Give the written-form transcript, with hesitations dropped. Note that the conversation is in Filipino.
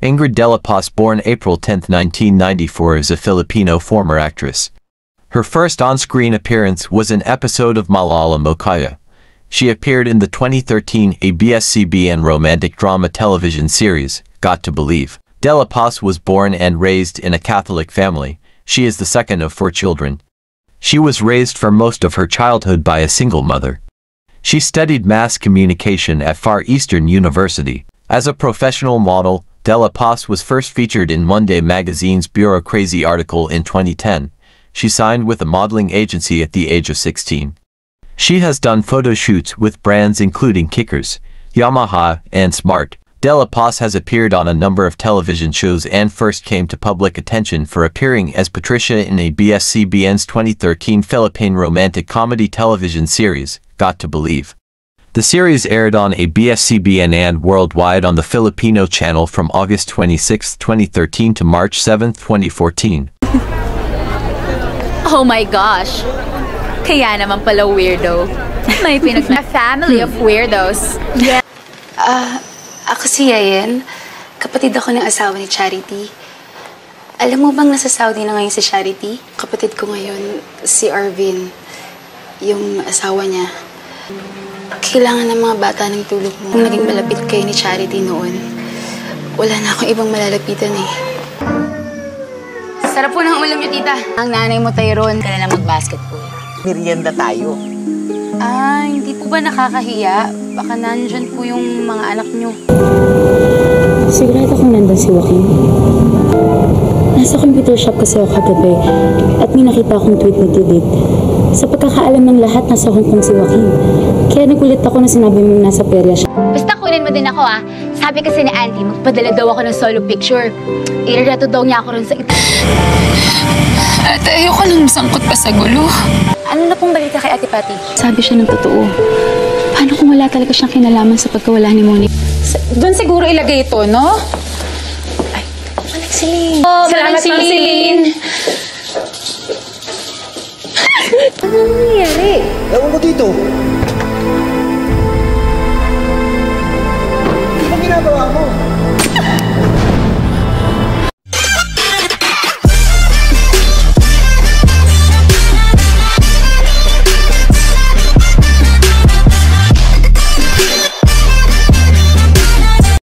Ingrid Dela Paz, born April 10, 1994, is a Filipino former actress. Her first on-screen appearance was an episode of Malala Mokaya. She appeared in the 2013 ABS-CBN romantic drama television series, Got to Believe. Dela Paz was born and raised in a Catholic family. She is the second of 4 children. She was raised for most of her childhood by a single mother. She studied mass communication at Far Eastern University. As a professional model, Dela Paz was first featured in Monday magazine's Bureau Crazy article in 2010. She signed with a modeling agency at the age of 16. She has done photo shoots with brands including Kickers, Yamaha, and Smart. Dela Paz has appeared on a number of television shows and first came to public attention for appearing as Patricia in ABS-CBN's 2013 Philippine romantic comedy television series, Got to Believe. The series aired on ABS-CBN and worldwide on the Filipino channel from August 26, 2013 to March 7, 2014. Oh my gosh! Kaya naman pala weirdo. May a family of weirdos. Yeah. Ako si Yayen. Kapatid ako ng asawa ni Charity. Alam mo bang nasa Saudi na ngayon si Charity? Kapatid ko ngayon, si Arvin. Yung asawa niya. Kailangan ng mga bata ng tulog mo. Kung naging malapit kayo ni Charity noon, wala na akong ibang malalapitan eh. Sarap po ng ulam niyo, tita. Ang nanay mo, Tyrone, ka na lang mag-basketball. Merienda tayo. Hindi po ba nakakahiya? Baka nandyan po yung mga anak niyo. Sigurado kung nandun si Joaquin. Nasa computer shop kasi ako kagabi at may nakita akong tweet ni Tidit. Sa pagkakaalam ng lahat, nasa Hong Kong si Joaquin. Kaya nagulit ako na sinabi mo nasa perya siya. Basta kunin mo din ako Sabi kasi ni Auntie, magpadala daw ako ng solo picture. Irereto daw niya ako rin sa Ate, ayoko nang masangkot pa sa gulo. Ano na pong balita kay Ate Patty? Sabi siya ng totoo. Paano kung wala talaga siyang kinalaman sa pagkawala ni Monique? Doon siguro ilagay ito, no? Ay, Manang Celine. Salamat, Ma'am Celine. Ano nangyayari? Ewan ko dito. Ano ginagawa mo?